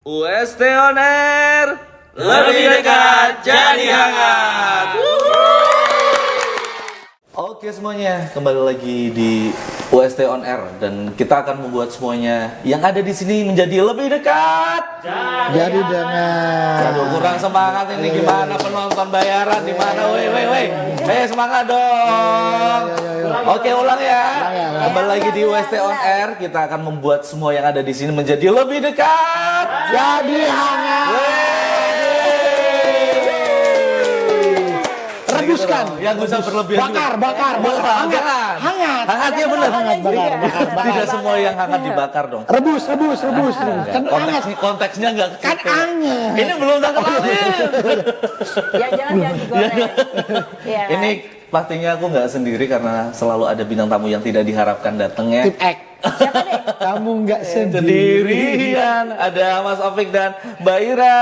UST On Air, lebih dekat jadi hangat. Oke semuanya, kembali lagi di UST On Air dan kita akan membuat semuanya yang ada di sini menjadi lebih dekat. Jadi dengan Aduh kurang semangat ini, gimana penonton bayaran di mana? Woi, semangat dong. Oke ulang ya. Kembali lagi di UST On Air, kita akan membuat semua yang ada di sini menjadi lebih dekat. jadi hangat. Rebuskan. Yang gak usah berlebihan. Bakar. Jangan. Hangat. Hangatnya benar. Hangat, bakar. Tidak semua yang hangat dibakar dong. Rebus. Kan hangat. Konteksnya nggak ke Kan situ. hangat. Ini belum kenalin. Ya jangan digoreng. Iya. Ini pastinya aku nggak sendiri karena selalu ada bintang tamu yang tidak diharapkan datangnya. Tip X. Siapa nih? Kamu nggak sendiri. Sendirian ada Mas Opik dan Mbak Ira.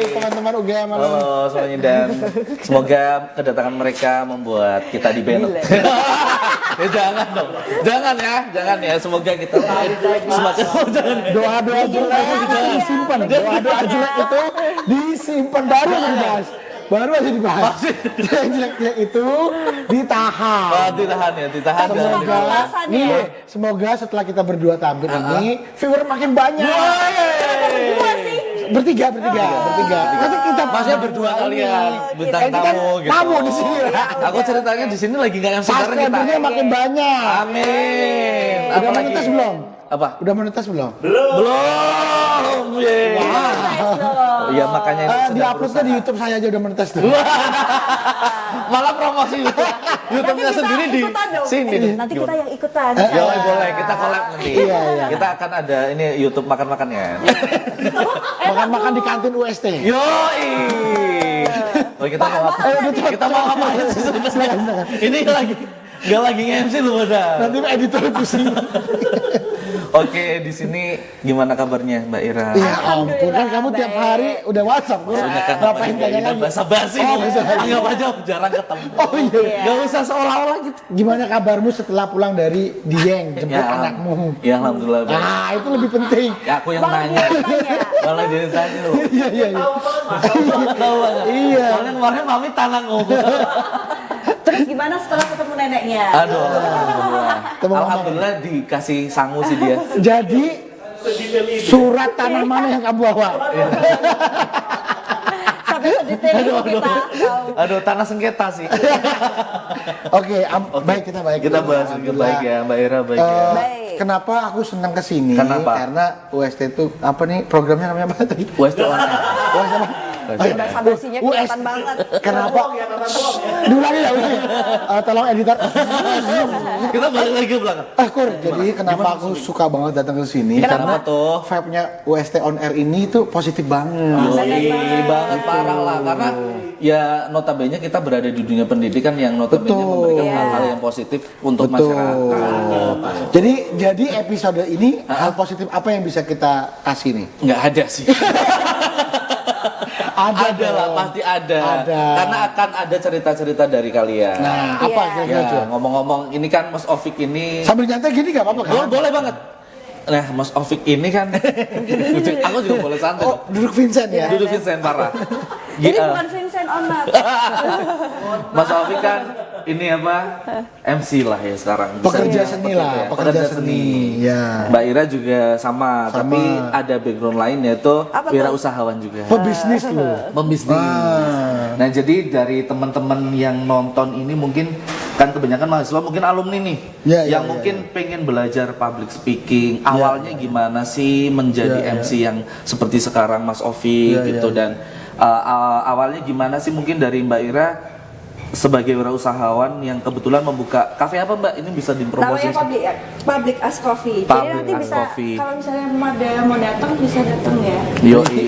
Teman-teman UGM. Halo semuanya dan semoga kedatangan mereka membuat kita di banned. Ya jangan dong, jangan ya. Semoga kita semakin jangan. Doa-doa jelek itu disimpan. Doa-doa jelek itu disimpan baru aja dibahas. Yang jelek-jelek itu ditahan. Oh, ditahan. Semoga setelah kita berdua tampil ini viewer makin banyak. Berdua sih. Bertiga. Nanti kita Maksudnya berdua kalian bintang kita tamu gitu. tamu di sini lah. Aku ceritanya di sini lagi nggak yang sekarang kita. Subscribernya makin banyak. Amin. Udah Apalagi? menetas belum? Apa? Udah menetas belum? Belum. Yeay. Iya makanya itu Di sedang uploadnya di berusaha. YouTube saya aja udah menetas tuh. Malah promosi YouTube-nya sendiri di sini. Nanti kita yang ikutan. Ya boleh, kita collab nanti. Iya. Kita akan ada ini YouTube makan-makannya. Makan-makan di kantin UST. Yoi. Oh, kita mau apa? Kita mau ngapain sih sebenarnya? Ini nggak lagi MC lu pada. Nanti editor pusing. Oke, di sini gimana kabarnya Mbak Ira? Ya ampun, kan kamu tiap hari udah WhatsApp. Maksudnya kan Ngapain tanya lagi? basa-basi Oh, nih. basa-basi. Anggap aja jarang ketemu. Oh iya. Gak usah seolah-olah gitu. Gimana kabarmu setelah pulang dari Dieng jemput anakmu? Ya alhamdulillah. baik. Ah, itu lebih penting. Ya aku yang nanya. Malah jadi tanya loh. Iya. Tahu banget. Iya. Soalnya kemarin mami tanah ngomong. Terus gimana setelah ketemu neneknya? Aduh, alhamdulillah. Temu mama. Alhamdulillah dikasih sangu sih dia. Jadi surat tanah mana yang kamu bawa? Sampai sedetail itu kita tahu. Aduh, tanah sengketa sih. Oke, baik kita baik. Kita bahas sedikit baik ya, Mbak Ira baik ya. Baik. Kenapa aku senang kesini? Kenapa? Karena UST itu apa nih programnya namanya apa tadi? West on. UST apa? Bahasa basinya kelihatan banget. Kenapa? Diulangi ya, tolong editor. Kita balik lagi ke belakang. Kur, jadi kenapa aku suka banget datang ke sini? Kenapa Karena tuh? vibe-nya UST On Air ini tuh positif banget. Yoi, banget parah lah karena ya notabene kita berada di dunia pendidikan yang notabene Betul. memberikan Iya. hal-hal yang positif untuk Betul. masyarakat. Jadi episode ini hal positif apa yang bisa kita kasih nih? Nggak ada sih. Ada lah, dong. pasti ada. Ada. Karena akan ada cerita-cerita dari kalian. Nah, apa Iya. kira-kira? Ya, ngomong-ngomong, ini kan Mas Ovik ini Sambil nyantai gini gak apa-apa kan? boleh banget. Nah, Mas Ovik ini kan aku juga boleh santai. Oh, duduk Vincent ya? Duduk Vincent parah. Ini bukan Vincent Onat. Mas Ovik kan ini apa? MC lah ya sekarang. Bisa Pekerja dibilang seni lah, pekerja seni. Ya. Mbak Ira juga sama, tapi ada background lain yaitu Apa tuh? wirausahawan juga. Pebisnis lu. Pembisnis. Ah. Nah, jadi dari teman-teman yang nonton ini mungkin kan kebanyakan mahasiswa mungkin alumni nih Ya, yang ya, mungkin pengen belajar public speaking. Awalnya gimana sih menjadi Ya, ya. MC yang seperti sekarang Mas Ovi Ya, gitu ya, dan awalnya gimana sih mungkin dari Mbak Ira sebagai wirausahawan yang kebetulan membuka kafe apa Mbak? Ini bisa dipromosi. Namanya Public as Coffee. Jadi Public nanti as bisa Coffee. kalau misalnya ada mau datang bisa datang ya. Yoi.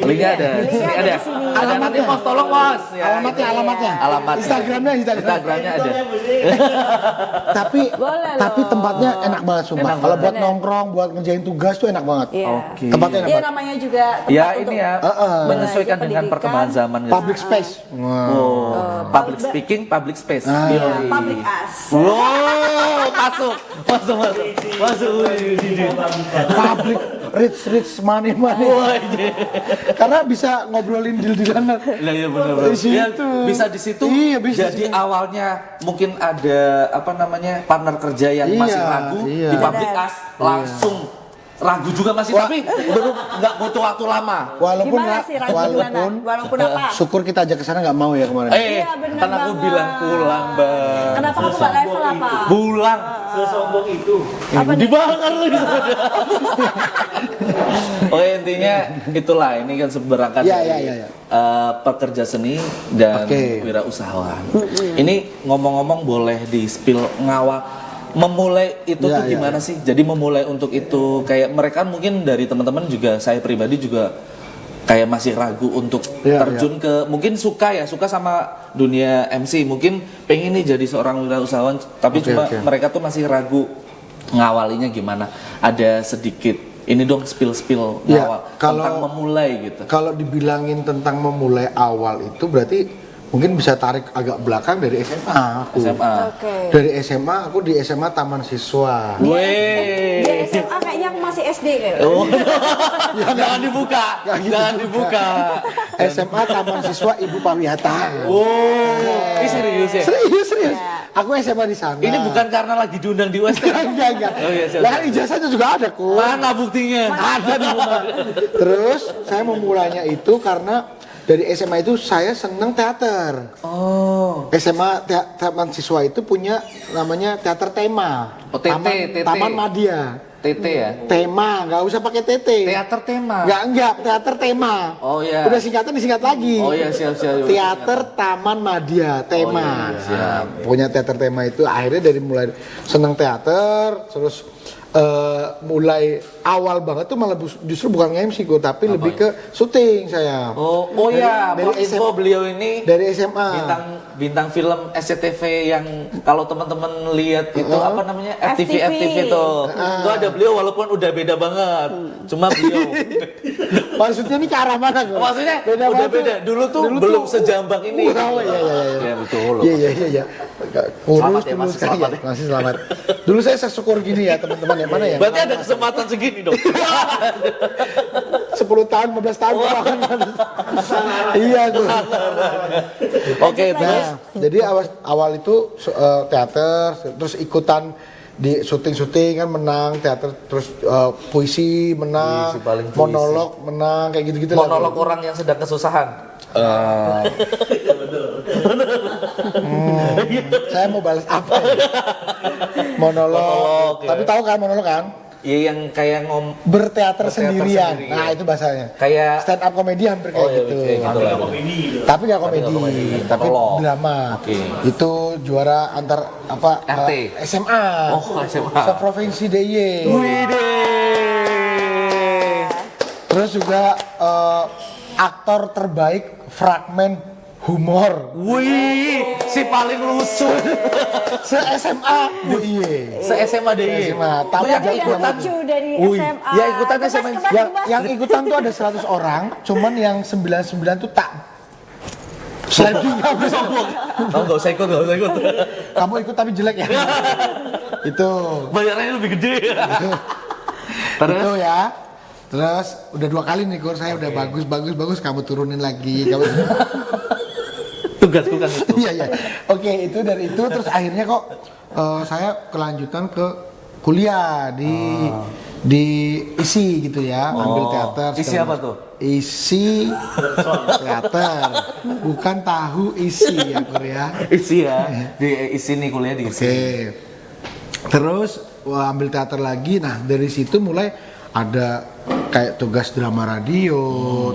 Linknya ada. Linknya Sini ada ada. di sini. Ada nanti Mas tolong Mas. Ya, Alamatnya. Alamatnya. Instagramnya. Instagramnya ada. Boleh Tapi loh. tempatnya enak banget sumpah. Enak Kalau buat banget. nongkrong, buat ngerjain tugas tuh enak banget. Iya. Oke. Tempatnya enak Iya banget. namanya juga tempat Ya untuk ini ya menyesuaikan dengan pendidikan. perkembangan zaman gitu. Public space. Wah. Public speaking, public space. Iya, public as. Wow, masuk. Public rich money. Karena bisa ngobrolin deal-dealan. Nah, iya benar. Di situ. Bisa di situ. Iya, bisa Jadi di situ. awalnya mungkin ada partner kerja yang Iya, masih ragu iya. di public as langsung ragu juga masih, tapi nggak butuh waktu lama. Walaupun Gimana sih ragu gimana? Walaupun apa? syukur kita ajak ke sana nggak mau ya kemarin. Iya, bener Kan aku banget. bilang pulang, Bang. Kenapa kamu nggak level apa? Pulang. Sesombong itu. Apa nih? Dibakar lagi. Oke, intinya itulah, ini kan seberangkat Iya, dari iya, iya. pekerja seni dan Oke. wirausahawan. Ini ngomong-ngomong boleh di-spill memulai itu Iya, tuh iya, gimana sih? Jadi memulai untuk itu kayak mereka mungkin dari teman-teman juga, saya pribadi juga kayak masih ragu untuk Iya, terjun ke, mungkin suka sama dunia MC, mungkin pengen nih jadi seorang wirausahawan, tapi Oke, cuma oke. mereka tuh masih ragu ngawalinya gimana. Ada sedikit ini dong spill Iya, ngawal kalau- tentang memulai gitu. Kalau dibilangin tentang memulai awal itu berarti mungkin bisa tarik agak belakang dari SMA aku. SMA. Oke. Dari SMA aku di SMA Taman Siswa. Di Weh. SMA kayaknya aku masih SD kayaknya. Oh. Jangan dibuka. Jangan dibuka. SMA Taman Siswa Ibu Pawiata. Oh. Ini serius ya? Serius. Iya. Aku SMA di sana. Ini bukan karena lagi diundang di UST. enggak. Oh iya, siap. Lah kan ijazahnya juga ada kok. Mana buktinya? Ada di rumah. Terus saya memulainya itu karena dari SMA itu saya seneng teater. Oh. SMA Taman Siswa itu punya namanya teater tema. Oh, TT. Taman Madya. TT ya? Tema, nggak usah pakai TT. Teater tema. Enggak, teater tema. Oh iya. Udah singkatan disingkat lagi. Oh iya, siap. Teater Taman Madya, tema. Oh, iya, siap. Nah, punya teater tema itu akhirnya dari mulai seneng teater, terus mulai awal banget tuh malah justru bukan nge-MC gue, tapi lebih ke syuting saya. Oh iya, Dari info SMA. beliau ini Dari SMA. bintang film SCTV yang kalau teman-teman lihat itu apa namanya FTV FTV. itu. Itu ada beliau walaupun udah beda banget. Cuma beliau Maksudnya ini ke arah mana gue? maksudnya udah banget beda. tuh. Dulu belum sejambak ini. Oh iya. Ya betul. Iya. Kurus Selamat ya, dulu masih sekali selamat ya. ya. Masih selamat. Dulu saya sesyukur gini ya teman-teman yang mana ya? Berarti ada kesempatan segini dong. 10 tahun, 15 tahun Iya gue. Oke, terus Nah, jadi awal itu teater, terus ikutan di syuting kan menang, teater terus puisi menang, Puisi, paling puisi. monolog menang, kayak gitu-gitu lah. monolog orang yang sedang kesusahan. Saya mau balas apa ya? Monolog. Monolog, ya. Tapi tahu kan monolog kan? Iya, yang kayak Berteater sendirian. sendirian. Nah, itu bahasanya. Kayak Stand up komedi hampir kayak gitu. kayak gitu lah. Komedi gitu. Tapi nggak komedi, nggak komedi, tapi monolog. drama. Oke. Itu juara antar apa? RT. SMA. Oh, SMA. Seprovinsi DIY. Widih. Terus juga aktor terbaik fragmen humor Wih, si paling lucu. se SMA DIY. Se SMA DIY. SMA. Tapi Itu yang ada Yang ikutan. lucu dari Wih, SMA. ya ikutan Kebas, SMA. kebas, kebas. Yang ikutan tuh ada 100 orang, cuman yang 99 tuh tak sliding kamu sombong. Oh, nggak usah ikut. Kamu ikut tapi jelek ya. Itu. Bayarannya lebih gede. Terus? Itu ya. Terus udah 2 kali nih Kur, saya udah bagus kamu turunin lagi. Kamu Tugasku kan itu. Iya. Oke, itu dari itu terus akhirnya kok saya kelanjutan ke kuliah di ISI gitu ya, ambil teater. Isi segala apa macam. tuh? Isi teater. Bukan tahu isi ya Kur ya. Isi ya. Di isi nih kuliah di isi. Oke. Terus ambil teater lagi. Nah, dari situ mulai ada kayak tugas drama radio,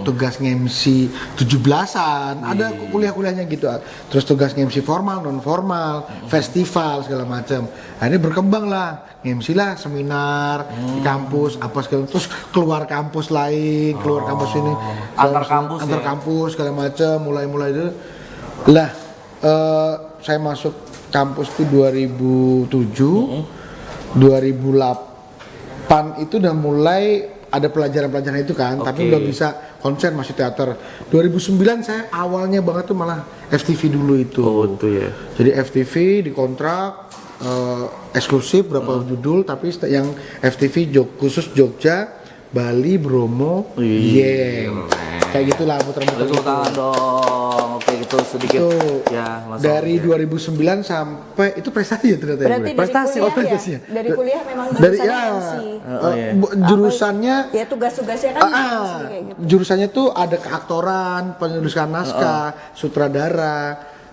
tugas nge-MC 17-an, ada kuliah-kuliahnya gitu. Terus tugas nge-MC formal, non formal, festival segala macam. Akhirnya berkembang lah, nge-MC lah seminar di kampus apa segala, terus keluar kampus lain, keluar kampus ini, Antar kampus antar ya? kampus segala macam, mulai itu. Lah, saya masuk kampus tuh 2007, 2008 itu udah mulai ada pelajaran-pelajaran itu kan, tapi Oke. belum bisa konser, masih teater. 2009 saya awalnya banget tuh malah FTV dulu itu. Oh, itu ya. Jadi FTV dikontrak eksklusif berapa judul, tapi yang FTV khusus Jogja, Bali, Bromo, Dieng. Kayak gitulah muter-muter. Tepuk tangan dong. Oke, itu sedikit Itu ya, Mas dari Sofi. 2009 sampai itu prestasi ya ternyata ya, Berarti Bu? Prestasi, dari kuliah prestasi ya? ya? Dari kuliah memang Dari jurusannya ya MC. Iya. jurusannya Ya tugas-tugasnya kan MC kayak gitu. jurusannya tuh ada keaktoran, penulisan naskah, sutradara,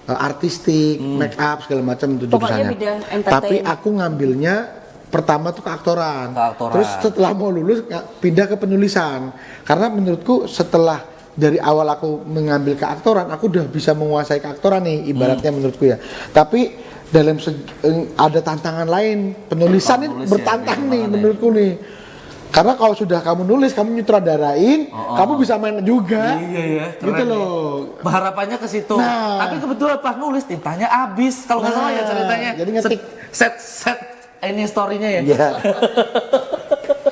artistik, make up segala macam itu Pokoknya jurusannya. bidang entertain. Tapi aku ngambilnya pertama tuh keaktoran. Keaktoran. Terus setelah mau lulus pindah ke penulisan. Karena menurutku setelah dari awal aku mengambil keaktoran, aku udah bisa menguasai keaktoran nih ibaratnya menurutku ya. Tapi dalam ada tantangan lain, penulisan ini Penulis ya, bertantang beda nih banget ya. menurutku nih. Karena kalau sudah kamu nulis, kamu nyutradarain, kamu bisa main juga. Iya ya, keren Gitu ya. loh. Harapannya ke situ. Nah. Tapi kebetulan pas nulis tintanya habis. Kalau nggak salah ya ceritanya. jadi ngetik. Set ini story-nya ya. Iya.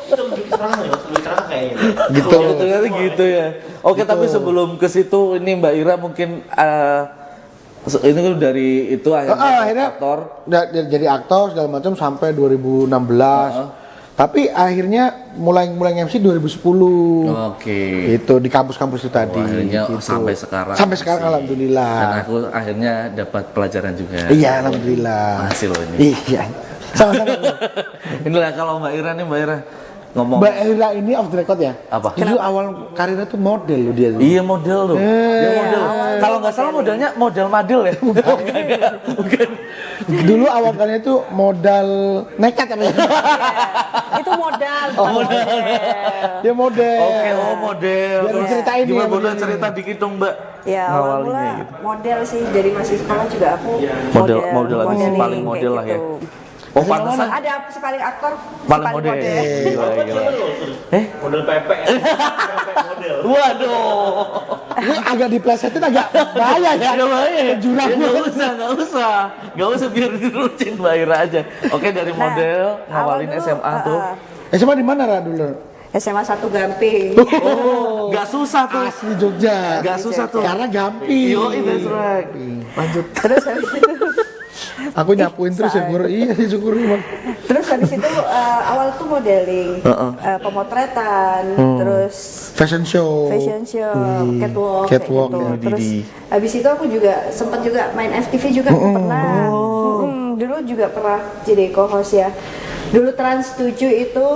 Itu lebih keterangan ya, lebih keterangan kayaknya. Gitu. Oh, ternyata gitu ya. Oke, tapi sebelum ke situ ini Mbak Ira mungkin ini kan dari itu akhirnya aktor. Jadi aktor segala macam sampai 2016. Tapi akhirnya mulai MC 2010. Oke. Itu di kampus-kampus itu tadi. Akhirnya gitu. sampai sekarang. Sampai sekarang sih. alhamdulillah. Dan aku akhirnya dapat pelajaran juga. Iya, alhamdulillah. Masih loh ini. Iya. Sama-sama. Inilah kalau Mbak Ira nih Mbak Ira ngomong. Mbak Ira ini off the record ya? Apa? Itu awal karirnya tuh model loh dia tuh. Iya model loh. Dia model. awalnya Kalau nggak salah modelnya model madel ya. Bukan. Dulu awal karirnya tuh modal nekat ya. Itu modal, bukan model. Dia model. Oke, oh model. Biar Terus diceritain gimana ya, model begini. cerita dikit dong Mbak. Ya awal Ngawalnya mula gitu. model sih, dari masih sekolah juga aku Model habis modeling, paling model kayak lah ya. gitu. Oh pantesan Ada sepaling aktor, paling sepaling model. Gila, gila. Model PP ya. PP model. Waduh. Ini agak diplesetin agak bahaya ya. Gak bahaya ya? Jurang Ya, nggak usah biar diterusin Mbak Ira aja. Oke dari model ngawalin awal dulu, SMA tuh. SMA di mana Ra dulu? SMA 1 Gamping. Oh, nggak susah tuh. Asli Jogja. Nggak susah tuh. Karena gamping. Yo, that's right. Lanjut. Terus habis itu Aku nyapuin terus ya, Bro. Iya, syukur Bang. Terus habis itu awal tuh modeling, pemotretan, terus Fashion show. fashion show, catwalk, Catwalk, kayak ya, gitu. Terus Didi. habis itu aku juga sempat juga main FTV juga pernah. Dulu juga pernah jadi co-host ya. Dulu Trans 7 itu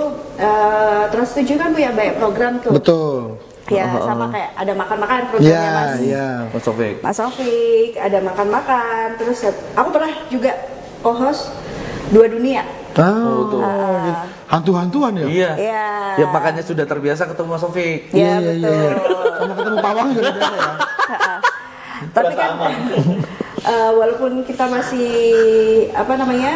Trans 7 kan punya banyak program tuh. Betul. Ya, sama kayak ada makan-makan programnya Iya, Mas. iya. Mas Sofik. Mas Sofik, ada makan-makan, terus aku pernah juga co-host Dua Dunia. Ah, hantu-hantuan ya? Iya. Iya. Ya makanya sudah terbiasa ketemu Mas Sofik. Iya, Iya, iya, iya. betul. Sama ketemu pawang juga biasa ya. Tapi kan walaupun kita masih apa namanya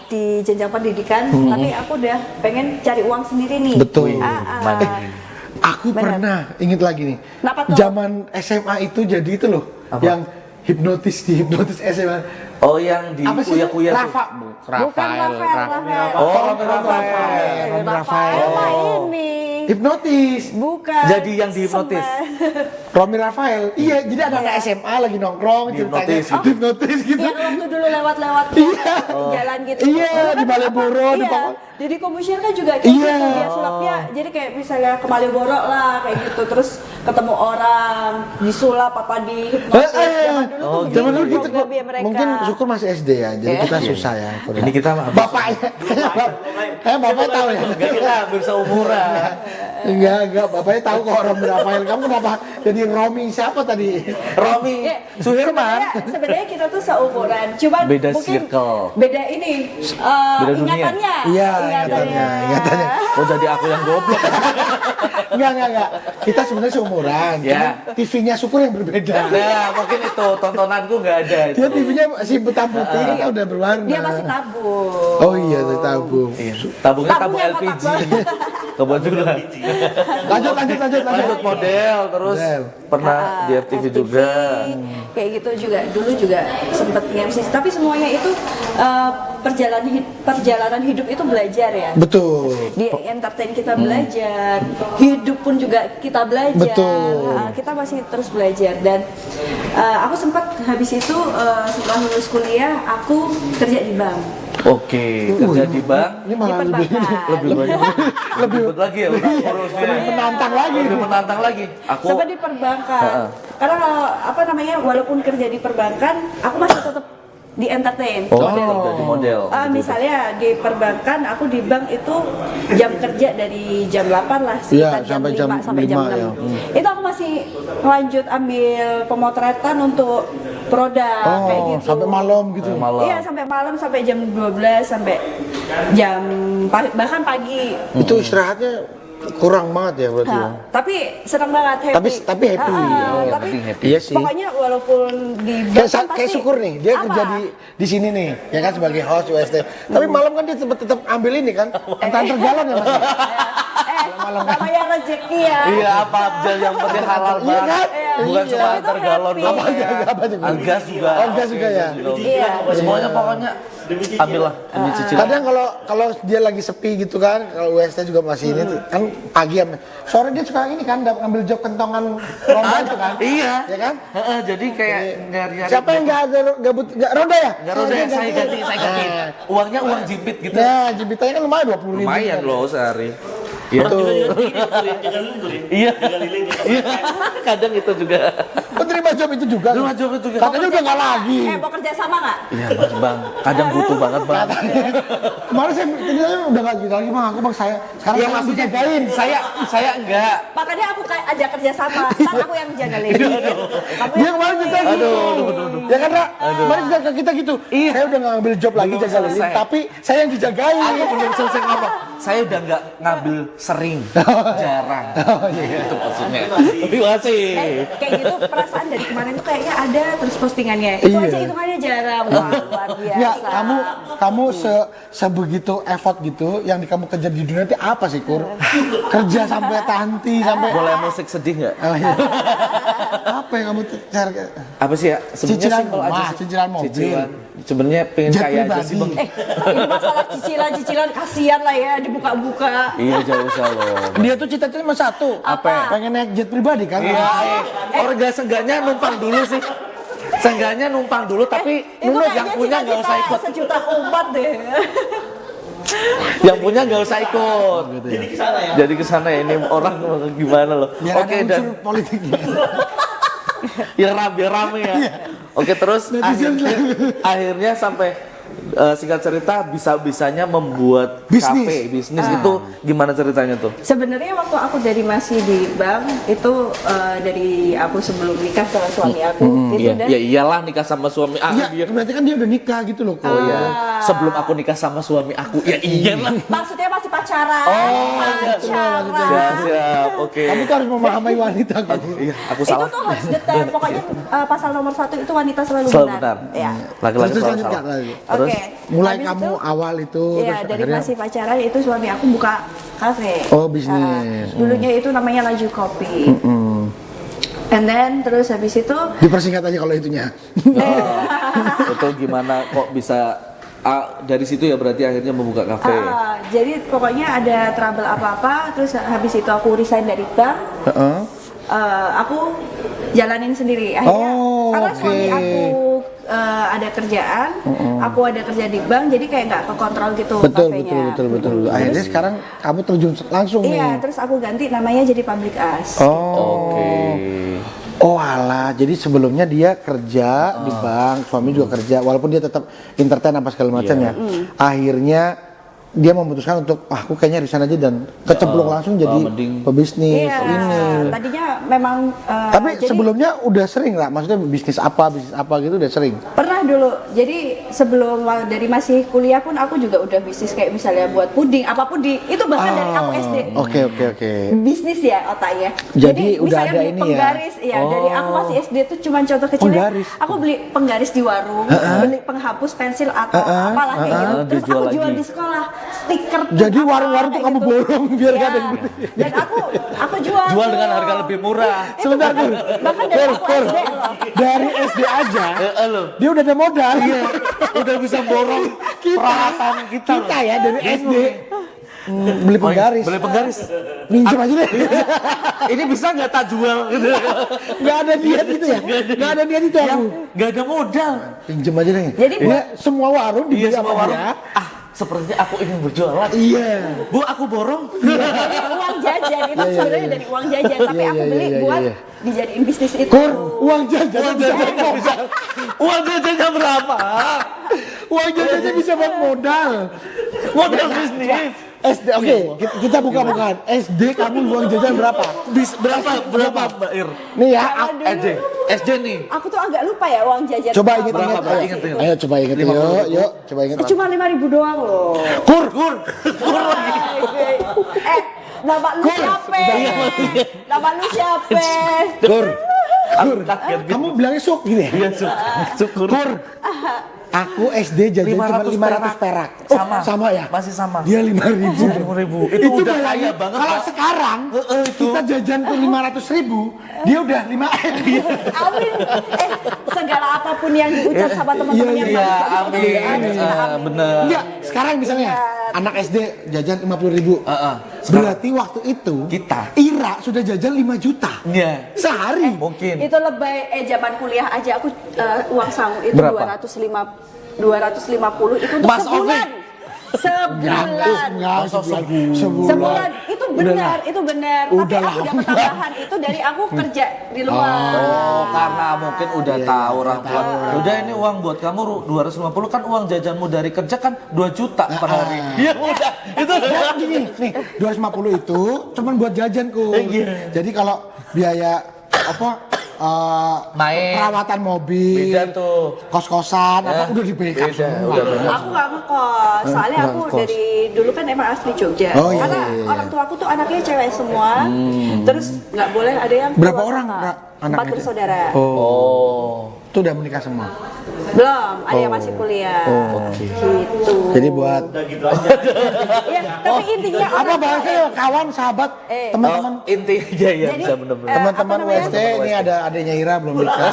di jenjang pendidikan, tapi aku udah pengen cari uang sendiri nih. Betul. Mandiri. Aku Benar. pernah inget lagi nih. Kenapa tuh? Zaman SMA itu jadi itu loh, yang hipnotis SMA. Oh yang di Apa sih? kuya-kuya tuh. Rafa. Bukan Rafael. Oh, Rafael. Rafael mah ini. Hipnotis. Bukan. Jadi yang dihipnotis? Romi Rafael. Iya, jadi ada anak SMA lagi nongkrong ceritanya. Dihipnotis gitu. Hipnotis gitu. Yang waktu dulu lewat-lewat jalan gitu. Iya, Dulu di Malioboro, di iya. Pokok- Jadi komisioner kan juga kayak Iya. gitu, dia sulapnya. Jadi kayak misalnya ke Malioboro lah kayak gitu, terus ketemu orang disulap apa di hipnotis. Zaman dulu tuh Zaman dulu gitu kok. programnya mereka. Mungkin syukur masih SD ya, jadi kita susah ya. Ini kita mah Bapaknya, bapaknya tahu ya. Enggak kita hampir seumuran. Enggak, bapaknya tahu kok Romi Rafael. Kamu kenapa jadi Romi siapa tadi? Romi Ya, Suherman. sebenarnya kita tuh seumuran, cuman Beda mungkin circle. beda ini Beda dunia. ingatannya. Iya, ingatannya. Oh jadi aku yang goblok. Enggak. Kita sebenarnya seumuran. Ya. Cuman TV-nya syukur yang berbeda. Nah mungkin itu tontonanku nggak ada itu. Dia TV-nya masih hitam putih, kita udah berwarna. Dia masih tabung. Oh iya, tabung. Iya. Tabungnya tabung Tabungnya LPG. kotak banget. Kebon juga. Lanjut model terus Model. pernah di FTV juga. Kayak gitu juga. Dulu juga sempet MC. Tapi semuanya itu perjalanan hidup itu belajar ya. Betul. Di entertain kita belajar, hidup pun juga kita belajar. Betul. Kita masih terus belajar dan aku sempat habis itu setelah lulus kuliah aku kerja di bank. Oke, kerja di bank. Ini Di malah lebih perbankan. Lebih banyak lebih ribet lagi ya urusnya. lebih menantang lagi. Lebih menantang lagi. Aku Sempat di perbankan. Karena kalau apa namanya, walaupun kerja di perbankan, aku masih tetap di entertain. jadi model. Misalnya di perbankan, aku di bank itu jam kerja dari jam 8 lah, sekitar Iya, jam sampai 5 jam sampai jam 5, 6. ya. Itu aku masih lanjut ambil pemotretan untuk produk kayak gitu. Sampai malam gitu. Malam. Iya, sampai malam, sampai jam 12, sampai jam bahkan pagi. Itu istirahatnya kurang banget ya berarti. Nah, tapi senang banget, happy. Tapi happy. Tapi penting happy. Iya sih. pokoknya walaupun di Kayak, bank kayak syukur nih, dia kerja di sini nih, ya kan sebagai host UST. Tapi malam kan dia tetap ambil ini kan, entah tergalon ya mas. namanya rezeki ya. Iya, apa aja yang penting halal Iya banget. kan? Bukan Iya. cuma Tapi itu tergalon happy. doang. Apa juga? Gas juga. Oh, gas juga ya. Iya. Semuanya pokoknya ambillah demi cicilan. Kadang kalau dia lagi sepi gitu kan, kalau UST juga masih ini tuh, kan pagi ya. Sore dia suka ini kan, ngambil job kentongan lomba itu kan. Iya. Ya kan? Heeh, jadi kayak nyari-nyari. Siapa yang nggak ronda ya? Nggak roda ya, saya ganti. Uangnya uang jimpit gitu. Nah, jibitannya kan lumayan 20.000. Lumayan loh sehari. Orang Itu. juga jaga lingkur ya. Iya. Jaga lilin ya. Iya. Kadang itu juga. Oh, terima job itu juga. Terima job itu juga. Katanya udah nggak lagi. Mau kerja sama nggak? Iya, Mas Bang. Kadang butuh banget, Bang. Kemarin saya udah nggak gitu lagi bang. Aku bang saya sekarang Iya, saya maksudnya dijagain. saya enggak. Makanya aku ajak kerja sama. Ntar aku yang jaga lady. Dia kemarin cerita gitu. Ya kan, Ra? Kemarin cerita ke kita gitu. Iya. Saya udah nggak ngambil job lagi Belum jaga lilin, selesai. tapi saya yang dijagain. Aku belum selesai ngomong. Saya udah nggak ngambil sering, jarang. Itu maksudnya. Tapi masih. Kayak gitu perasaan dari kemarin tuh kayaknya ada terus postingannya. Itu Iya. aja hitungannya jarang. Wah, luar biasa. Ya, kamu sebegitu effort gitu yang kamu kejar di dunia itu apa sih, Kur? Kerja sampai tanti sampai Boleh musik sedih nggak? Oh, iya. Apa yang kamu cari? Apa sih ya? Sebenarnya Cicilan simpel aja rumah, sih. cicilan mobil. Sebenarnya pengen Jet kaya aja sih, Bang. pribadi. Ini masalah cicilan kasihan lah ya dibuka-buka. Iya, jauh loh. Dia tuh cita-cita cuma satu. Apa? Pengen naik jet pribadi kan? Iya, orang nggak seenggaknya numpang dulu sih. Seenggaknya numpang dulu, tapi Itu yang kayaknya punya nggak usah cita-cita ikut. sejuta umat deh. Yang punya nggak usah ikut. Jadi kesana ya. Jadi kesana ya, ini orang gimana loh. Biar Oke, ada dan unsur politiknya. biar rame ya. Oke, terus akhirnya sampai singkat cerita bisa-bisanya membuat Bisnis. kafe bisnis itu gimana ceritanya tuh? Sebenarnya waktu aku dari masih di bank itu dari aku sebelum nikah sama suami aku itu udah Ya iyalah nikah sama suami aku Iya, dia. berarti kan dia udah nikah gitu loh. Oh ya, sebelum aku nikah sama suami aku ya iyalah. maksudnya masih pacaran. Siap, oke. Kamu tuh harus memahami wanita kan. Iya, aku Itu salah. tuh harus detail. Pokoknya pasal nomor 1 itu wanita selalu Selalu benar. benar. Ya. Laki-laki Terus selalu lanjut, salah. Kak, lagi. Terus Oke. Mulai Habis kamu itu, awal itu Iya, terus dari akhirnya masih pacaran itu suami aku buka kafe. Oh, bisnis. Dulunya itu namanya Laju Kopi. And then terus habis itu dipersingkat aja kalau itunya. itu gimana kok bisa dari situ ya berarti akhirnya membuka kafe. jadi pokoknya ada trouble apa-apa terus habis itu aku resign dari bank. Heeh. Aku jalanin sendiri akhirnya Oh, karena oke. suami aku ada kerjaan, aku ada kerja di bank, jadi kayak nggak kekontrol gitu Betul, kafenya. betul. Akhirnya sekarang kamu terjun langsung Iya, nih. terus aku ganti namanya jadi Public As. Oh. Oke. Oh alah, jadi sebelumnya dia kerja di bank, suami juga kerja, walaupun dia tetap entertain apa segala macamnya. Akhirnya dia memutuskan untuk, aku kayaknya resign aja dan kecemplung langsung jadi mending. pebisnis Iya, ini. tadinya memang Tapi jadi sebelumnya udah sering lah, maksudnya bisnis apa gitu udah sering. pernah dulu. Jadi sebelum dari masih kuliah pun aku juga udah bisnis kayak misalnya buat puding, apapun itu bahkan dari aku SD. Oke. Bisnis ya otaknya. Jadi udah misalnya ada beli ini ya? penggaris, ya. Dari aku masih SD tuh cuma contoh kecilnya. Penggaris? Aku beli penggaris di warung, beli penghapus pensil atau apalah kayak gitu. Terus dijual aku jual lagi. di sekolah. stiker. Jadi apa, warung-warung tuh kayak kamu gitu. borong biar Iya. gak ada yang beli. Dan aku jual. Jual tuh. dengan harga lebih murah. Sebentar Kur. Bahkan dari aku Kur. SD loh. Dari SD aja, Lo dia udah ada modal. udah bisa borong peralatan kita. Kita ya dari SD. Beli penggaris. Beli penggaris. Minjem aja deh. Ini bisa nggak tak jual gitu? Gak ada niat itu ya? Gak ada niat itu aku. Nggak ada modal. Pinjem aja deh. Jadi Ini semua warung dibeli Iya sama semua warung. dia. Sepertinya aku ingin berjualan. Iya. Bu, aku borong. Dari uang jajan itu sebenarnya dari uang jajan, tapi Iya, aku iya, beli iya, buat iya. dijadiin bisnis itu. Kur, uang jajan Uang bisa jajannya buat bisa. Uang jajannya berapa? uang jajannya bisa buat modal. Modal bisnis. SD, oke, kita buka-bukaan. SD kamu uang jajan berapa? Berapa Mbak Ir? Nih ya, Kalau dulu- SD. SD nih. Aku tuh agak lupa ya uang jajan. coba berapa. inget-inget. Berapa? Ayo. Inget. Ayo coba inget yuk, coba inget. Cuma 5.000 doang loh. Kur, Nama lu siapa? Nama lu siapa? Kur, Aku kaget gitu. kamu bilangnya sok gitu ya? Iya, syukur. Kur, aku SD jajan cuma 500 perak. Oh, Sama. sama ya? Masih sama. Dia 5.000. 5.000. Itu udah bayangin, kaya banget, Kalau Pak. sekarang kita jajan tuh 500.000, dia udah 5M. Amin. Segala apapun yang diucap sama teman-teman yang Iya, bagus, itu amin. amin. Bener. Enggak, sekarang misalnya anak SD jajan 50.000. Berarti waktu itu Kita. Ira sudah jajan 5 juta. Iya. Sehari. Mungkin. Itu lebay zaman kuliah aja aku uang sangu itu Berapa? 250 itu untuk Mas sebulan. Sebulan. Sebulan itu benar, itu benar. Tapi Udah aku lama. dapat tambahan itu dari aku kerja di luar. Oh, karena mungkin udah tahu orang tua. Udah ini uang buat kamu 250 kan uang jajanmu dari kerja kan 2 juta per hari. Iya udah. Itu Ya, gini, nih 250 itu cuman buat jajanku. Jadi kalau biaya apa Main. perawatan mobil, Beda tuh. kos-kosan, apa udah dibelikan Beda, semua. udah beda. Aku nggak ngekos, soalnya aku Nggak ngekos. dari dulu kan emang asli Jogja. Oh, iya, Karena iya, iya. orang tua aku tuh anaknya cewek semua, terus nggak boleh ada yang Berapa keluar orang, kakak. Ra, 4 anaknya? bersaudara. Oh. Itu udah menikah semua. Belum, ada yang masih kuliah. Gitu. Jadi buat Iya, tapi intinya apa orang tua, bahasanya kawan, sahabat, teman-teman. Intinya ya Jadi, bisa bener-bener. Teman-teman apa namanya? WST ini ada adanya Ira belum nikah.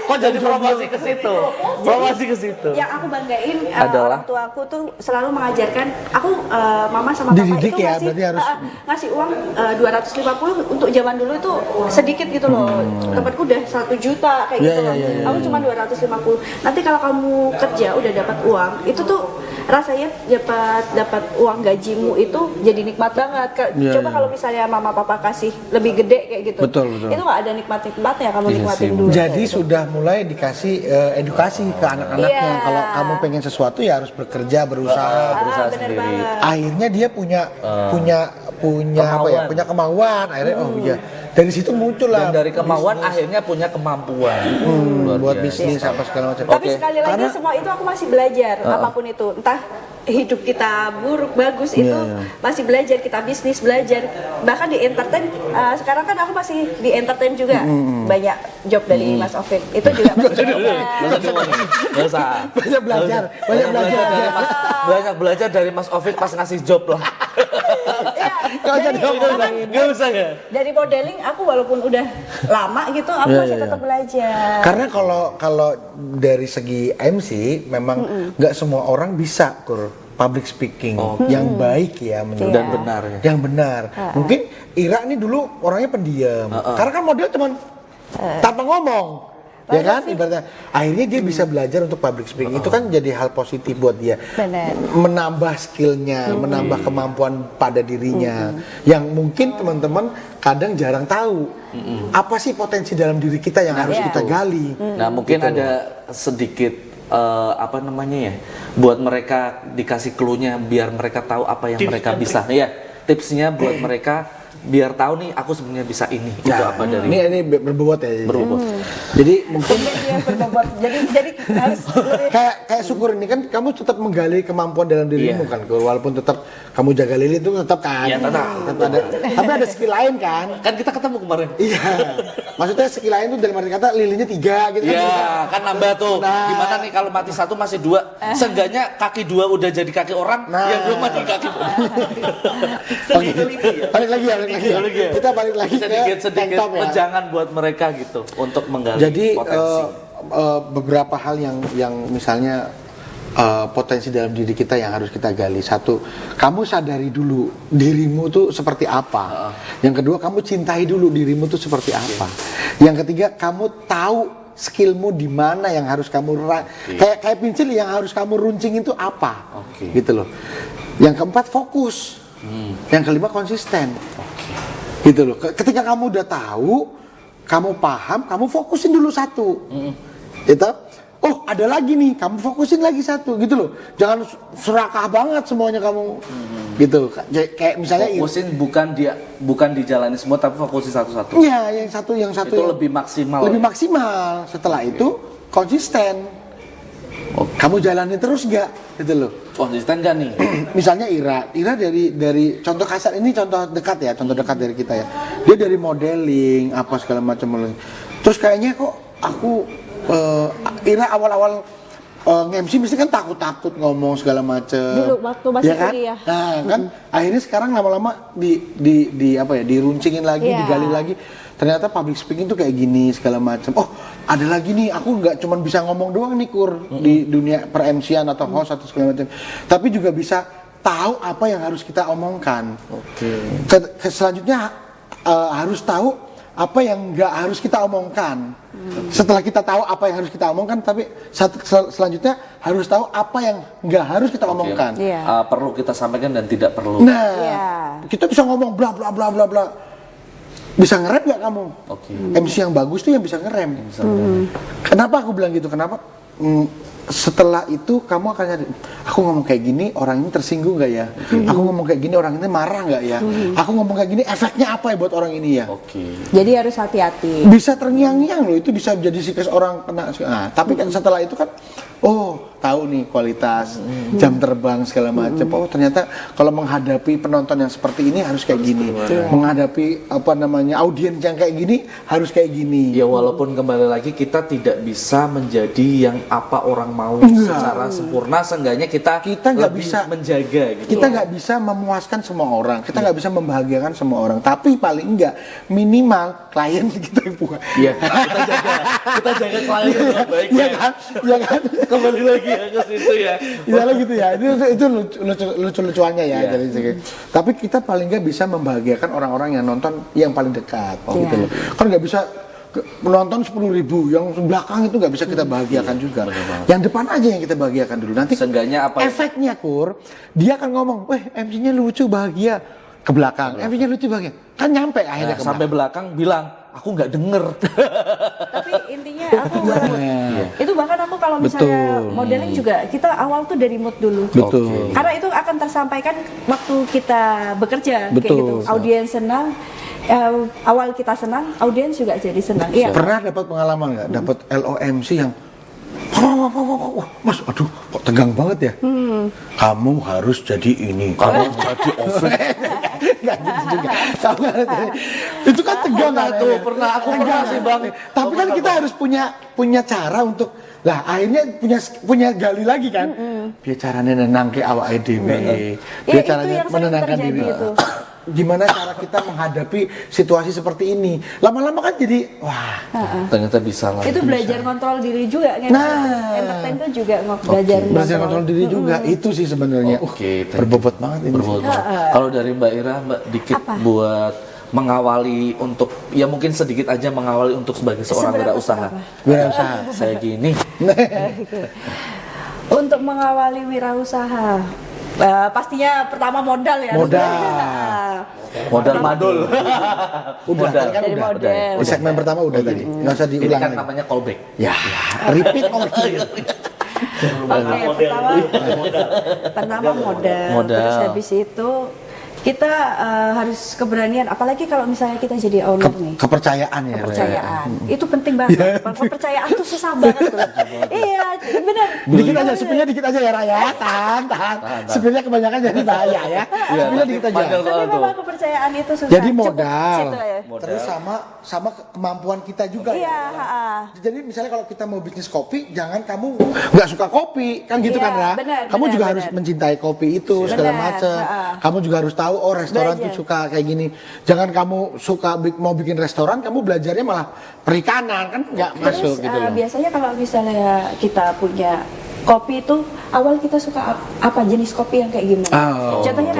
Kok jadi promosi ke situ? Promosi ke situ. yang aku banggain Adalah? orang tua aku tuh selalu mengajarkan aku mama sama papa Dididik itu ya, ngasih berarti harus- ngasih uang 250 untuk zaman dulu itu sedikit gitu loh. Tempatku udah 1 juta kayak Iya, gitu loh. iya, iya, Aku cuma 250. Nanti kalau kamu kerja udah dapat uang, itu tuh rasanya dapat uang gajimu itu jadi nikmat banget. Iya, Coba iya. kalau misalnya mama papa kasih lebih gede kayak gitu. Betul, betul. Itu nggak ada nikmatnya kamu Iya nikmatin sih. dulu. Jadi kayak gitu. sudah mulai dikasih edukasi ke anak-anaknya. Iya. Kalau kamu pengen sesuatu ya harus bekerja, berusaha. berusaha bener sendiri. banget. Akhirnya dia punya apa ya? Kemauan. Punya kemauan. Akhirnya oh iya. Dari situ muncul lah. Dan dari kemauan akhirnya punya kemampuan. Luar buat biasa. bisnis apa segala macam. Tapi Oke. sekali lagi Karena- semua itu aku masih belajar apapun itu. Entah hidup kita buruk bagus itu masih belajar, kita bisnis belajar. Bahkan di entertain sekarang kan aku masih di entertain juga. Banyak job dari Mas Ovik. Itu juga masih belajar. Nggak usah. Banyak belajar, banyak belajar. Banyak belajar dari Mas Ovik pas ngasih job lah. Ya, Kalau jadi bahkan Nggak usah ya? dari modeling aku walaupun udah lama gitu aku Iya, masih iya, tetap belajar. Karena kalau dari segi MC memang nggak semua orang bisa public speaking yang baik ya menurut Dan benar ya. yang benar. Mungkin Ira nih dulu orangnya pendiam. Karena kan model cuman tanpa ngomong. Ya kan, ibaratnya akhirnya dia bisa belajar untuk public speaking. Itu kan jadi hal positif buat dia. Benar. Menambah skillnya, menambah kemampuan pada dirinya. Yang mungkin teman-teman kadang jarang tahu. Apa sih potensi dalam diri kita yang harus kita gali. Nah mungkin ada sedikit apa namanya ya, buat mereka dikasih clue-nya biar mereka tahu apa yang Tips mereka dan bisa. Ya, tipsnya buat mereka biar tahu nih aku sebenarnya bisa ini. Itu apa dari ini berbobot ya. berbobot. Jadi mungkin Dia berbobot. Jadi harus kayak syukur ini kan kamu tetap menggali kemampuan dalam dirimu Iya. kan, walaupun tetap kamu jaga lilin itu tetap kan. Iya, tetap. ada. Tapi ada skill lain kan. Kan kita ketemu kemarin. Iya. Maksudnya skill lain itu dalam arti kata lilinnya 3 gitu kan. Iya, kan nambah tuh. Nah. Gimana nih kalau mati 1 masih 2? Seenggaknya kaki 2 udah jadi kaki orang, Nah. yang 2 mati kaki. Oke. Balik lagi. Kita balik lagi ke Sedikit tank top ya. pejangan buat mereka gitu untuk menggali Jadi potensi. beberapa hal yang misalnya potensi dalam diri kita yang harus kita gali. Satu, kamu sadari dulu dirimu tuh seperti apa. Yang kedua, kamu cintai dulu dirimu tuh seperti apa. Yang ketiga, kamu tahu skillmu di mana yang harus kamu kayak pensil yang harus kamu runcing itu apa. Gitu loh. Yang keempat, fokus. Yang kelima, konsisten. Gitu loh. Ketika kamu udah tahu, kamu paham, kamu fokusin dulu satu. Gitu. Oh, ada lagi nih, kamu fokusin lagi satu, gitu loh. Jangan serakah banget semuanya kamu. Gitu. Kayak misalnya Fokusin bukan dijalani semua tapi fokusin satu-satu. iya, yang satu Itu lebih maksimal. lebih maksimal. Setelah itu konsisten. Kamu jalanin terus nggak, gitu loh. Konsisten gak nih? Misalnya Ira dari contoh kasar ini contoh dekat dari kita ya. Dia dari modeling apa segala macam. Terus kayaknya kok aku Ira awal-awal nge-MC mesti kan takut ngomong segala macam. Dulu waktu masih kan? kuliah. Nah, kan akhirnya sekarang lama-lama di apa ya, diruncingin lagi, Iya. digali lagi. Ternyata public speaking tuh kayak gini segala macam. Oh, ada lagi nih, aku nggak cuma bisa ngomong doang nih Kur di dunia per MC-an atau host atau segala macam. Tapi juga bisa tahu apa yang harus kita omongkan. Selanjutnya harus tahu apa yang nggak harus kita omongkan. Setelah kita tahu apa yang harus kita omongkan, tapi selanjutnya harus tahu apa yang nggak harus kita omongkan. Iya. Perlu kita sampaikan dan tidak perlu. Nah, Iya. kita bisa ngomong bla bla bla bla bla. Bisa ngerem nggak kamu? MC yang bagus tuh yang bisa ngerem. Kenapa aku bilang gitu? Kenapa? Setelah itu kamu akan nyari, aku ngomong kayak gini orang ini tersinggung nggak ya? Aku ngomong kayak gini orang ini marah nggak ya? Aku ngomong kayak gini efeknya apa ya buat orang ini ya? Jadi harus hati-hati. Bisa terngiang-ngiang loh, itu bisa jadi psikis orang kena. Nah, tapi kan setelah itu kan, oh tahu nih kualitas jam terbang segala macam. Oh ternyata kalau menghadapi penonton yang seperti ini harus kayak gini. Menghadapi apa namanya audiens yang kayak gini harus kayak gini. Ya walaupun kembali lagi kita tidak bisa menjadi yang apa orang mau secara sempurna, seenggaknya kita nggak lebih bisa menjaga gitu. Kita nggak bisa memuaskan semua orang, kita nggak bisa membahagiakan semua orang. Tapi paling nggak minimal klien kita yang buat. Iya, kita jaga klien dengan baik. Iya kan? Iya kan? Kembali lagi ya ke situ ya. Iya gitu ya. Itu lucu-lucuannya ya. Iya. Jadi, tapi kita paling nggak bisa membahagiakan orang-orang yang nonton yang paling dekat. Gitu loh. Kan nggak bisa menonton 10.000, yang belakang itu nggak bisa kita bahagiakan juga. Yang depan aja yang kita bahagiakan dulu. Nanti seenggaknya apa efeknya Kur, dia akan ngomong, weh MC-nya lucu bahagia, ke belakang. MC-nya lucu bahagia, kan nyampe akhirnya ke sampai belakang bilang aku nggak denger. Tapi intinya aku itu bahkan aku kalau misalnya modeling juga kita awal tuh dari mood dulu. Betul. Karena itu akan tersampaikan waktu kita bekerja kayak Betul. gitu. Audiens senang, awal kita senang, audiens juga jadi senang. Iya. Pernah dapat pengalaman nggak? Dapat LOMC yang wah, Mas, aduh, kok tegang banget ya? Kamu harus jadi ini. Kamu jadi offline. Nggak gitu juga. Kamu harus jadi. Itu kan tegang kan? Tuh pernah aku pernah sih Bang. Tapi kan kita harus punya cara untuk lah akhirnya punya gali lagi kan. Biar caranya nenang ke awak EDW. Biar itu caranya yang sering menenangkan terjadi diri. itu. Gimana cara kita menghadapi situasi seperti ini? Lama-lama kan jadi wah. Ternyata bisa lah. Itu belajar kontrol diri juga kan. Nah. Entertain itu juga belajar kontrol diri juga. Itu sih sebenarnya. Oke, thank you. Berbobot banget ini. Berbobot. Kalau dari Mbak Ira, Mbak dikit buat mengawali untuk ya mungkin sedikit aja mengawali untuk sebagai seorang wirausaha. Wirausaha. Saya gini. Untuk mengawali wirausaha, pastinya pertama modal ya. Modal madul. Udah, tadi kan Dari udah. model. Di segmen pertama udah tadi. Nggak usah Ini diulang kan lagi. namanya callback. Ya, repeat Oke, pertama modal. Modal. Terus habis itu kita harus keberanian, apalagi kalau misalnya kita jadi owner nih. Kepercayaan ya. Kepercayaan itu penting banget. Kepercayaan tuh susah banget tuh. Iya, benar. Dikit aja, supirnya dikit aja ya Raya. Tahan. Supirnya kebanyakan jadi bahaya ya. Supirnya dikit aja. Tapi memang kepercayaan itu susah. Jadi modal. Situ ya. Terus sama kemampuan kita juga. Iya, Jadi misalnya kalau kita mau bisnis kopi, jangan kamu nggak suka kopi, kan gitu Iya, kan ya? benar, Kamu benar, juga benar. harus mencintai kopi itu segala Benar, macam. Kamu juga harus tahu restoran Belajar. tuh suka kayak gini. Jangan kamu suka mau bikin restoran, kamu belajarnya malah perikanan kan nggak masuk Terus gitu loh. biasanya kalau misalnya kita punya kopi itu awal kita suka apa jenis kopi yang kayak gimana? Contohnya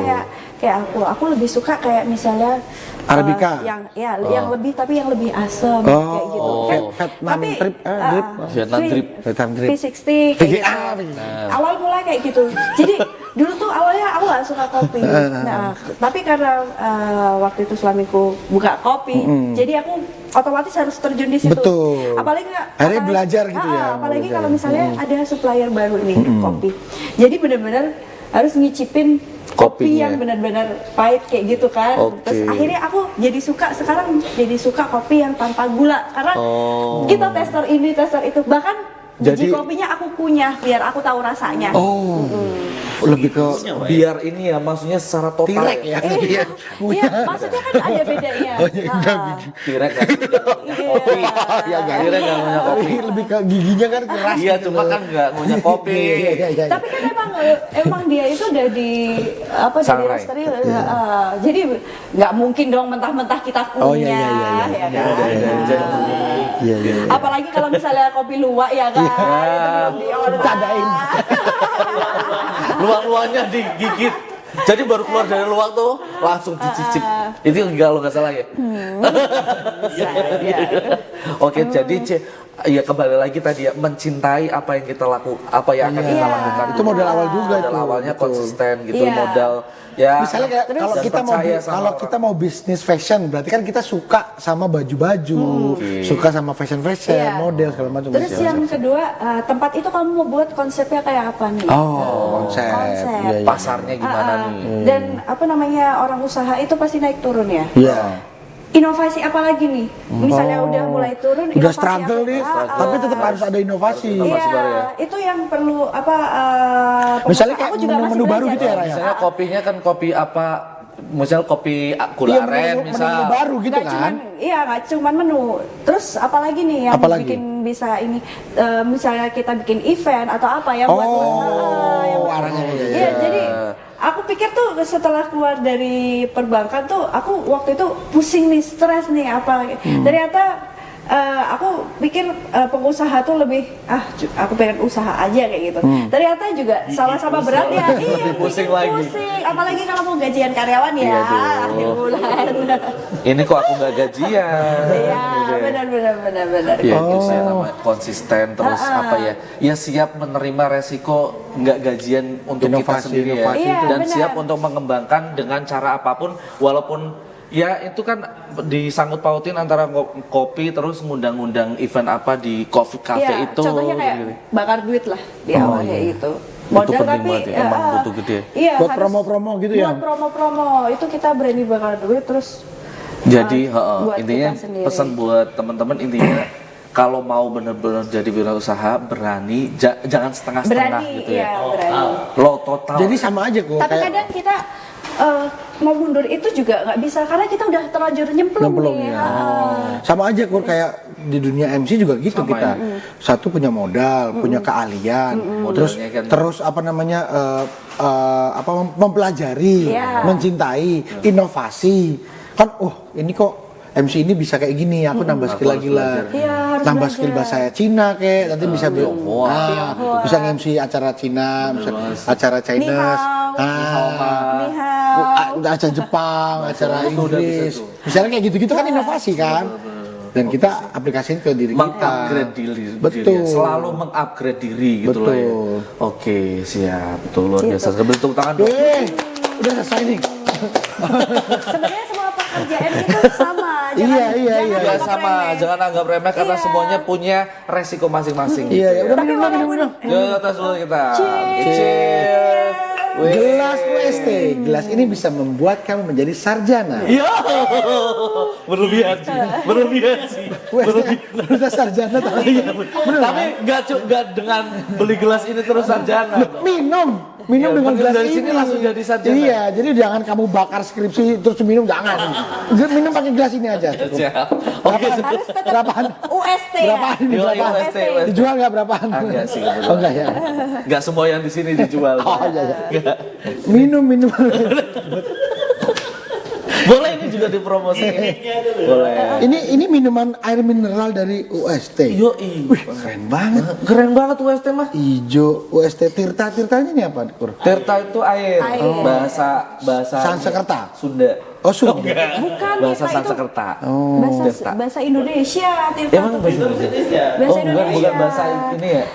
kayak aku lebih suka kayak misalnya Arabica. yang lebih tapi yang lebih asam kayak gitu. Vietnam Tapi drip, Vietnam drip. Vietnam drip. V60 kayak gitu. Awal mulai kayak gitu. Jadi dulu tuh awalnya aku gak suka kopi. Nah, tapi karena waktu itu suamiku buka kopi, jadi aku otomatis harus terjun di situ. Betul. Akhirnya belajar gitu ya. Apalagi kalau misalnya ada supplier baru nih kopi. Jadi benar-benar harus ngicipin kopi Kopinya. yang benar-benar pahit kayak gitu kan. Oke. Terus akhirnya aku sekarang jadi suka kopi yang tanpa gula karena kita tester ini, tester itu. Bahkan biji kopinya aku kunyah biar aku tahu rasanya. Lebih ke Biar ini ya, maksudnya secara total. tirek ya. Iya, maksudnya kan ada bedanya. Tirek kan. Kopi. Iya, enggak. Tirek nggak punya kopi. Lebih ke giginya kan keras. Iya, cuma kan nggak punya kopi. Iya. Tapi kan emang dia itu udah di dari Sangrai. roastery, jadi nggak mungkin dong mentah-mentah kita kunyah. Oh, iya. Ya kan? Iya. Apalagi kalau misalnya kopi luwak ya kan. Itu belum diolah. Cadain. Luang-luangnya digigit. Jadi baru keluar dari luang tuh langsung dicicip. Itu kalau nggak salah ya. Oke, jadi ya kembali lagi tadi ya, mencintai apa yang kita apa yang akan kita lakukan. Itu modal awal juga Modal itu. awalnya Betul. konsisten gitu, Iya. modal ya. Misalnya kayak dan kalau kita mau bisnis fashion, berarti kan kita suka sama baju-baju, suka sama fashion, Iya. model segala macam. Terus yang kedua, tempat itu kamu mau buat konsepnya kayak apa nih? konsep. Konsep. Iya, iya. pasarnya gimana nih? Dan apa namanya, orang usaha itu pasti naik turun ya. Iya. Inovasi apa lagi nih? Misalnya udah mulai turun, Udah inovasi struggle apa? nih, tapi tetap harus ada inovasi. Inovasi baru ya? Iya, itu yang perlu apa? Misalnya pengusaha. kayak Aku juga masih menu-menu baru belajar. gitu ya, Raya? Misalnya kopinya kan kopi apa? Misalnya kopi gula Iya, aren menu misal. baru gitu Nggak kan. cuman, iya nggak cuman menu. Terus apalagi nih yang Apalagi? bikin bisa ini, misalnya kita bikin event atau apa yang buat yang buat- arahnya gitu ya. Iya, jadi aku pikir tuh setelah keluar dari perbankan tuh aku waktu itu pusing nih, stres nih apa. Ternyata aku pikir pengusaha tuh lebih aku pengen usaha aja kayak gitu. Ternyata juga sama-sama berat ya. Iya, Pusing bikin lagi. pusing. Apalagi kalau mau gajian karyawan ya Iya, aduh. akhir bulan. Ini kok aku nggak gajian. Iya, Gitu ya. benar. Ya itu sih namanya konsisten terus apa ya? Ya siap menerima resiko nggak gajian untuk kita Inovasi, sendiri ya. inovasi Iya, Dan benar. siap untuk mengembangkan dengan cara apapun walaupun ya itu kan disangkut pautin antara kopi terus ngundang-ngundang event apa di coffee cafe Iya, itu. contohnya kayak gitu. bakar duit lah di awalnya itu. Modal penting tapi banget ya, emang butuh gede. Iya, Buat harus promo-promo gitu ya? Buat promo-promo itu kita berani bakar duit terus. Jadi buat intinya kita sendiri. pesan buat teman-teman intinya kalau mau benar-benar jadi wirausaha berani, jangan setengah-setengah Berani, gitu ya. iya, berani. Lo total. Jadi sama aja kok. Tapi kayak kadang kita mau mundur itu juga nggak bisa karena kita udah terlanjur nyemplung nih. ya. Sama aja Kur, kayak di dunia MC juga gitu Sama kita. Satu punya modal, punya keahlian, Modalnya kan- terus apa namanya mempelajari, Iya. mencintai, inovasi. Kan ini kok MC ini bisa kayak gini, aku nambah skill lagi lah. Iya, harus Nambah belajar. skill bahasa Cina kayak nanti bisa Tionghoa. bisa nge-MC acara Cina, bisa acara Chinese. Ni hao. Acara Jepang, acara Itu udah bisa Inggris. tuh. Misalnya kayak gitu-gitu kan inovasi kan. Dan kita aplikasiin ke diri kita. mengupgrade diri, Betul. selalu mengupgrade diri gitu loh ya. Betul. Oke, siap. Betul luar biasa. Bentuk tangan dong. Udah selesai nih. Sebenarnya semua pekerjaan itu sama. Iya. Ya anggap sama, remeh. jangan anggap remeh karena Iya. semuanya punya resiko masing-masing. Iya, gitu udah Tapi minum. walaupun Yuk atas dulu kita. Cheers. Cheers. Gelas UST. Gelas ini bisa membuat kamu menjadi sarjana. Iya. Berlebihan sih. Berlebihan sih. UST bisa sarjana tapi Tapi nggak dengan beli gelas ini terus sarjana. minum Ya, dengan bener, gelas dari ini. sini langsung jadi sarjana. Iya, jadi jangan kamu bakar skripsi terus minum, jangan. Minum pakai gelas ini aja. Cukup. Siap. Oke. Harus tetap Berapaan? UST ya. Berapaan ini? Yo, Berapaan? UST. Dijual nggak berapaan? Enggak sih, kebetulan. Oh enggak ya. Nggak semua yang di sini dijual. Oh iya iya. Nggak. Minum. Boleh ini juga dipromosiin. Boleh. Ini minuman air mineral dari UST. Yoi. Wih, keren banget. Keren banget UST mah. Ijo UST Tirta-tirtanya ini apa, Kur? Tirta itu air. Air. Bahasa Sansekerta. Sunda. Oh, Sunda. Bukan Bahasa Tirta itu Sansekerta. bahasa Indonesia. Tirta Emang tuh. bahasa Indonesia? Bahasa Oh, bukan Indonesia. bahasa ini ya.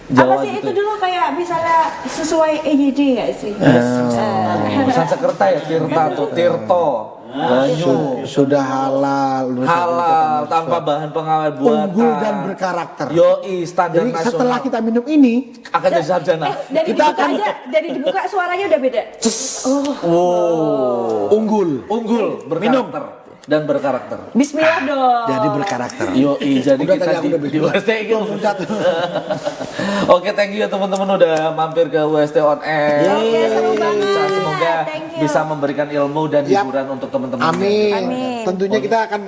Apa Jawa sih gitu. itu dulu kayak misalnya sesuai EYD nggak sih? Sansekerta ya, Tirta tuh, Tirto. Banyu. Sudah halal. Halal, tanpa bahan pengawet buatan. Unggul dan berkarakter. Yoi, standar Jadi nasional. setelah kita minum ini, akan jadi sarjana. Dari Kita dibuka akan- aja, dari dibuka suaranya udah beda. Wow. unggul. Unggul, berkarakter dan berkarakter. Bismillah dong. Jadi berkarakter. Yoi, jadi Udah kita tadi aku udah di bilang. UST gitu. Oke, thank you ya teman-teman udah mampir ke UST on Air. Oke, seru banget. Semoga Thank you. bisa memberikan ilmu dan Yap. hiburan untuk teman-teman. Amin. Amin. Tentunya kita akan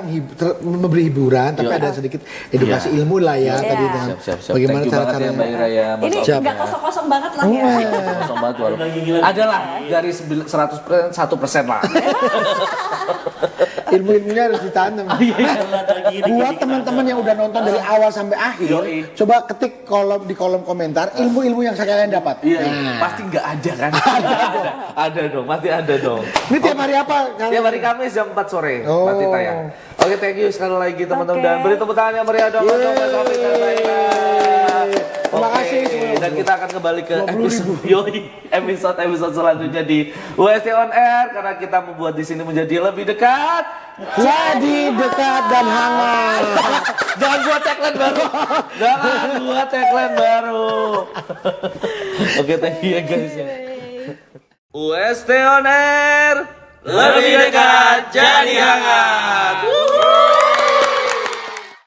memberi hiburan, tapi Iya. ada sedikit edukasi Iya. ilmu lah ya Iya. tadi dengan Siap. bagaimana Thank you banget ya Mbak Ira ya. Mas Ini Oki. nggak kosong-kosong banget lah ya. Kosong banget walaupun. Adalah dari 100% 1% lah. ilmu-ilmunya harus ditanam. Buat teman-teman yang udah nonton dari awal sampai akhir, Yoi. coba ketik di kolom komentar ilmu-ilmu yang kalian dapat. Iya, Nah, pasti nggak ada kan? Ada dong, pasti ada dong. ini tiap hari apa? Tiap hari Kamis jam 4 sore, Oh. Mbak Tita ya. Oke, thank you sekali lagi teman-teman. Oke. Dan beri tepuk tangan yang meriah dong untuk Mas Taufik dan Mbak Ira. Terima Oke, kasih semuanya. dan kita akan kembali ke episode selanjutnya di UST on Air karena kita membuat di sini menjadi lebih dekat. Jadi dekat dan hangat. Jangan buat tagline baru. Jangan buat tagline baru. Oke, thank you ya guys ya. UST on Air lebih dekat jadi hangat.